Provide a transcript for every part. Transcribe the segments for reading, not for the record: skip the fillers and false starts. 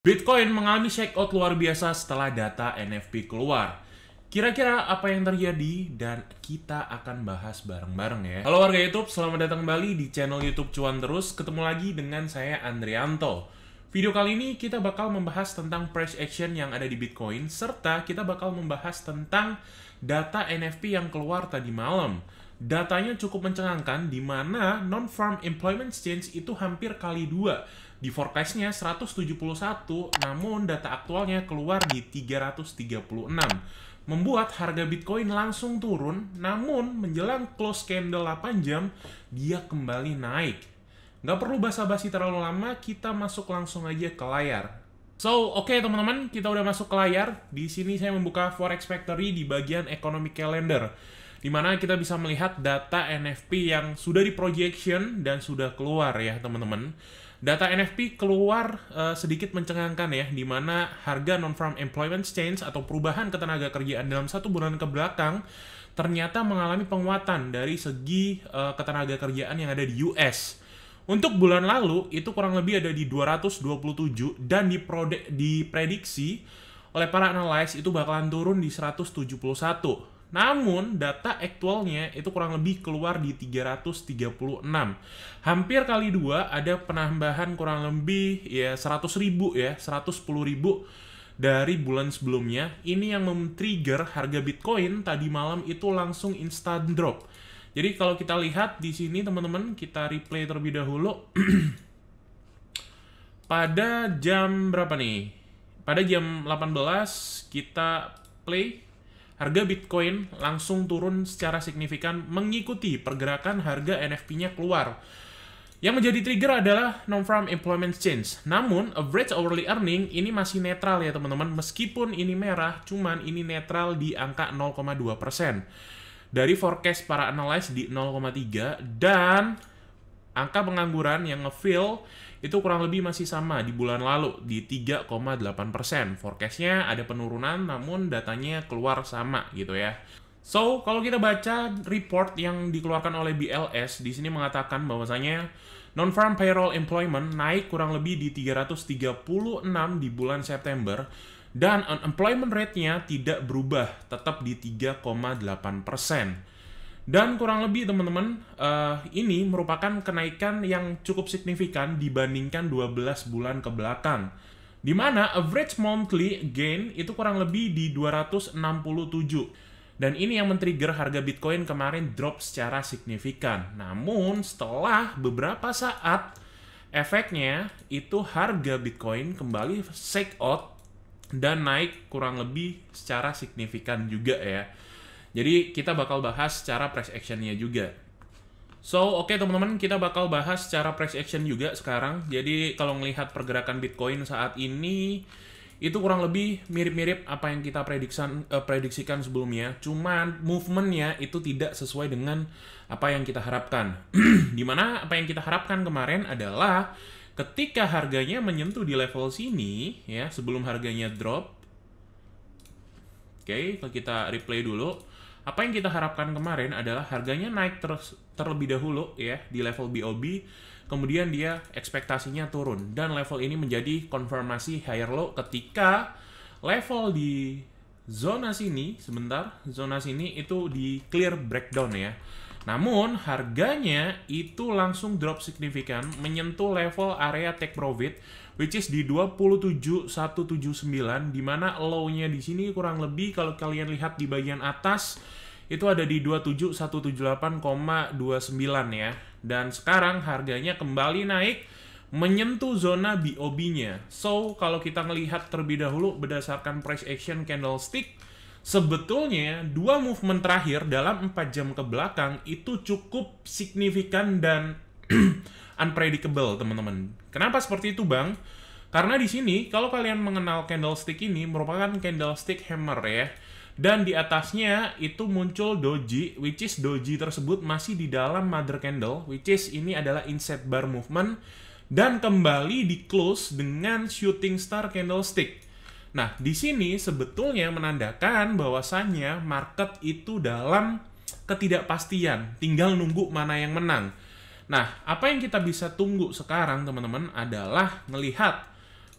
Bitcoin mengalami shakeout luar biasa setelah data NFP keluar. Kira-kira apa yang terjadi dan kita akan bahas bareng-bareng ya. Halo warga YouTube, selamat datang kembali di channel YouTube Cuan Terus. Ketemu lagi dengan saya Andrianto. Video kali ini kita bakal membahas tentang price action yang ada di Bitcoin, serta kita bakal membahas tentang data NFP yang keluar tadi malam. Datanya cukup mencengangkan, di mana non-farm employment change itu hampir kali 2. Di forecast-nya 171, namun data aktualnya keluar di 336. Membuat harga Bitcoin langsung turun, namun menjelang close candle 8 jam, dia kembali naik. Nggak perlu basa-basi terlalu lama, kita masuk langsung aja ke layar. Oke teman-teman, kita udah masuk ke layar. Di sini saya membuka Forex Factory di bagian Economic Calendar, di mana kita bisa melihat data NFP yang sudah di projection dan sudah keluar ya teman-teman. Data NFP keluar sedikit mencengangkan ya, di mana harga non-farm employment change atau perubahan ketenaga kerjaan dalam 1 bulan ke belakang ternyata mengalami penguatan dari segi ketenaga kerjaan yang ada di US. Untuk bulan lalu itu kurang lebih ada di 227 dan diprediksi oleh para analis itu bakalan turun di 171. Namun, data aktualnya itu kurang lebih keluar di 336. Hampir kali 2 ada penambahan kurang lebih ya 100.000 ya, 110.000 dari bulan sebelumnya. Ini yang men-trigger harga Bitcoin tadi malam itu langsung instant drop. Jadi kalau kita lihat di sini teman-teman, kita replay terlebih dahulu. Pada jam berapa nih? Pada jam 18 kita play. Harga Bitcoin langsung turun secara signifikan mengikuti pergerakan harga NFP-nya keluar. Yang menjadi trigger adalah non-farm employment change. Namun, average hourly earning ini masih netral ya teman-teman. Meskipun ini merah, cuman ini netral di angka 0,2%. Dari forecast para analis di 0,3, dan angka pengangguran yang nge-fill itu kurang lebih masih sama di bulan lalu, di 3,8%. Forecast-nya ada penurunan, namun datanya keluar sama gitu ya. Kalau kita baca report yang dikeluarkan oleh BLS, di sini mengatakan bahwasanya non-farm payroll employment naik kurang lebih di 336 di bulan September, dan unemployment rate-nya tidak berubah, tetap di 3,8%. Dan kurang lebih teman-teman, ini merupakan kenaikan yang cukup signifikan dibandingkan 12 bulan ke belakang. Di mana average monthly gain itu kurang lebih di 267. Dan ini yang men-trigger harga Bitcoin kemarin drop secara signifikan. Namun setelah beberapa saat, efeknya itu harga Bitcoin kembali shake out dan naik kurang lebih secara signifikan juga ya. Jadi kita bakal bahas secara price action-nya juga. Oke teman-teman, kita bakal bahas secara price action juga sekarang. Jadi kalau melihat pergerakan Bitcoin saat ini, itu kurang lebih mirip-mirip apa yang kita prediksikan sebelumnya. Cuman movement-nya itu tidak sesuai dengan apa yang kita harapkan. Dimana apa yang kita harapkan kemarin adalah ketika harganya menyentuh di level sini, ya sebelum harganya drop. Oke, kita replay dulu. Apa yang kita harapkan kemarin adalah harganya naik terlebih dahulu ya di level BOB, kemudian dia ekspektasinya turun, dan level ini menjadi konfirmasi higher low ketika level di zona sini, zona sini itu di clear breakdown ya. Namun harganya itu langsung drop signifikan menyentuh level area take profit, which is di 27.179, di mana low-nya di sini kurang lebih kalau kalian lihat di bagian atas itu ada di 27.178,29 ya. Dan sekarang harganya kembali naik menyentuh zona BOB-nya. Kalau kita melihat terlebih dahulu berdasarkan price action candlestick, sebetulnya dua movement terakhir dalam 4 jam ke belakang itu cukup signifikan dan unpredictable, teman-teman. Kenapa seperti itu, Bang? Karena di sini kalau kalian mengenal candlestick ini merupakan candlestick hammer ya. Dan di atasnya itu muncul doji, which is doji tersebut masih di dalam mother candle, which is ini adalah inside bar movement, dan kembali di close dengan shooting star candlestick. Nah, di sini sebetulnya menandakan bahwasannya market itu dalam ketidakpastian, tinggal nunggu mana yang menang. Nah, apa yang kita bisa tunggu sekarang teman-teman adalah melihat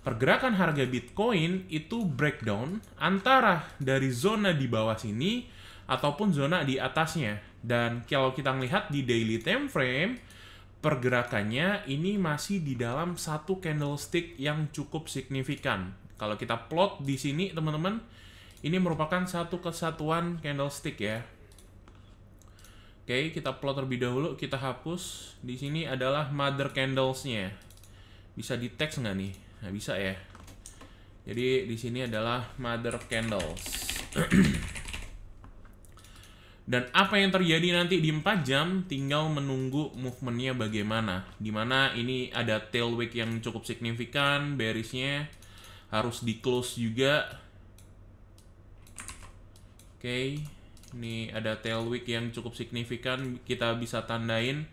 pergerakan harga Bitcoin itu breakdown antara dari zona di bawah sini ataupun zona di atasnya. Dan kalau kita melihat di daily time frame, pergerakannya ini masih di dalam satu candlestick yang cukup signifikan. Kalau kita plot di sini, teman-teman, ini merupakan satu kesatuan candlestick ya. Oke, kita plot terlebih dahulu, kita hapus. Di sini adalah mother candles-nya. Bisa di text nggak nih? Nah, bisa ya. Jadi di sini adalah mother candles. Dan apa yang terjadi nanti di 4 jam tinggal menunggu movementnya bagaimana. Dimana ini ada tail wick yang cukup signifikan, bearishnya harus di close juga. Oke, ini ada tail wick yang cukup signifikan, kita bisa tandain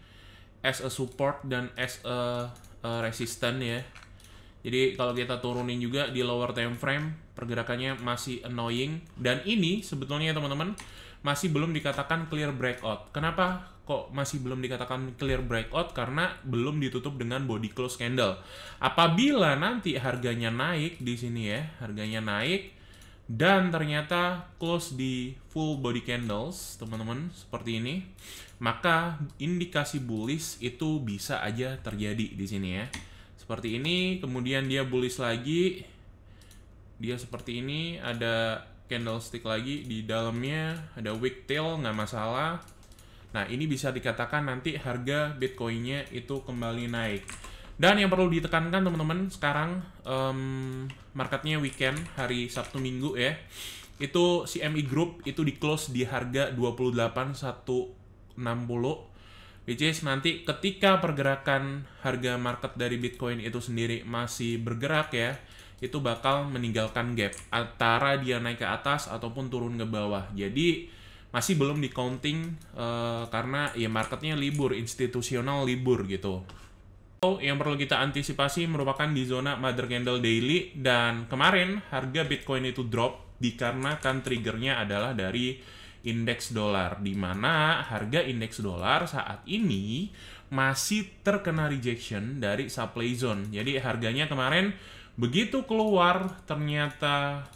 as a support dan as a resistance ya. Jadi kalau kita turunin juga di lower time frame, pergerakannya masih annoying. Dan ini sebetulnya teman-teman masih belum dikatakan clear breakout. Kenapa kok masih belum dikatakan clear breakout? Karena belum ditutup dengan body close candle. Apabila nanti harganya naik di sini ya, harganya naik dan ternyata close di full body candles, teman-teman, seperti ini, maka indikasi bullish itu bisa aja terjadi di sini ya. Seperti ini, kemudian dia bullish lagi. Dia seperti ini, ada candlestick lagi di dalamnya, ada wick tail, nggak masalah. Nah, ini bisa dikatakan nanti harga Bitcoin-nya itu kembali naik. Dan yang perlu ditekankan teman-teman, sekarang marketnya weekend, hari Sabtu Minggu ya. Itu CME Group itu di close di harga 28.160. Which is nanti ketika pergerakan harga market dari Bitcoin itu sendiri masih bergerak ya, itu bakal meninggalkan gap antara dia naik ke atas ataupun turun ke bawah. Jadi masih belum di counting karena ya marketnya libur, institusional libur gitu. So, yang perlu kita antisipasi merupakan di zona mother candle daily, dan kemarin harga Bitcoin itu drop dikarenakan triggernya adalah dari indeks dolar, di mana harga indeks dolar saat ini masih terkena rejection dari supply zone. Jadi harganya kemarin begitu keluar, ternyata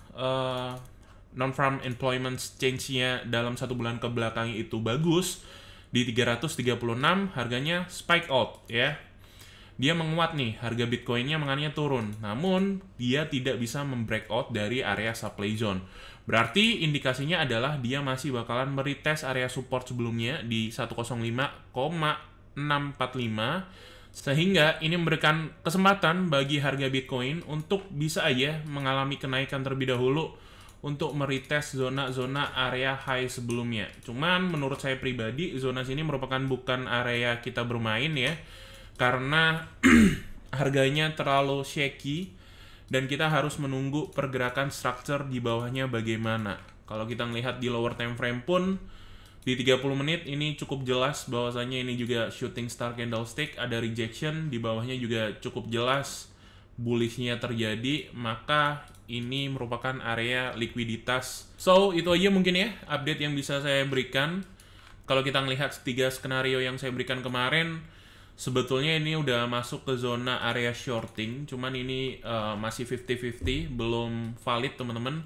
non-farm employment change-nya dalam 1 bulan ke belakang itu bagus, di 336 harganya spike out ya. Dia menguat nih, harga Bitcoin-nya makanya turun. Namun, dia tidak bisa membreakout dari area supply zone. Berarti indikasinya adalah dia masih bakalan meretest area support sebelumnya di 105,645. Sehingga ini memberikan kesempatan bagi harga Bitcoin untuk bisa aja mengalami kenaikan terlebih dahulu untuk meretest zona-zona area high sebelumnya. Cuman menurut saya pribadi, zona sini merupakan bukan area kita bermain ya. Karena harganya terlalu shaky dan kita harus menunggu pergerakan structure di bawahnya bagaimana. Kalau kita melihat di lower time frame pun di 30 menit ini cukup jelas bahwasanya ini juga shooting star candlestick, ada rejection, di bawahnya juga cukup jelas bullishnya terjadi, maka ini merupakan area likuiditas. So, itu aja mungkin ya update yang bisa saya berikan. Kalau kita melihat 3 skenario yang saya berikan kemarin, sebetulnya ini udah masuk ke zona area shorting, cuman ini masih 50-50, belum valid teman-teman.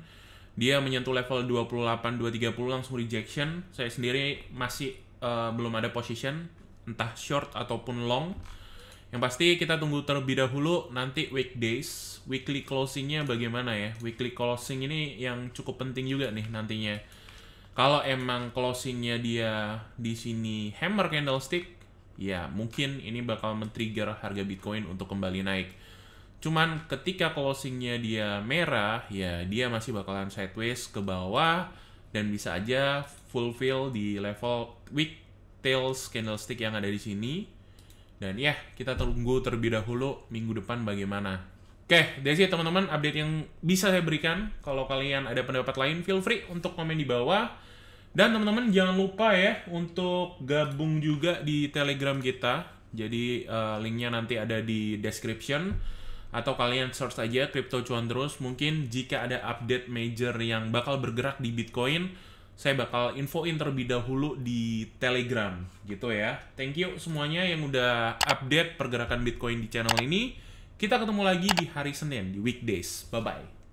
Dia menyentuh level 28-230 langsung rejection. Saya sendiri masih belum ada position, entah short ataupun long. Yang pasti kita tunggu terlebih dahulu nanti weekdays, weekly closingnya bagaimana ya. Weekly closing ini yang cukup penting juga nih nantinya. Kalau emang closingnya dia di sini hammer candlestick, ya mungkin ini bakal men-trigger harga Bitcoin untuk kembali naik. Cuman ketika closingnya dia merah, ya dia masih bakalan sideways ke bawah dan bisa aja fulfill di level wick tails candlestick yang ada di sini. Dan ya, kita tunggu terlebih dahulu minggu depan bagaimana. Oke, that's it teman-teman, update yang bisa saya berikan. Kalau kalian ada pendapat lain, feel free untuk komen di bawah. Dan teman-teman jangan lupa ya untuk gabung juga di Telegram kita. Jadi linknya nanti ada di description. Atau kalian search aja Crypto Cuan Terus. Mungkin jika ada update major yang bakal bergerak di Bitcoin, saya bakal infoin terlebih dahulu di Telegram gitu ya. Thank you semuanya yang udah update pergerakan Bitcoin di channel ini. Kita ketemu lagi di hari Senin, di weekdays. Bye-bye.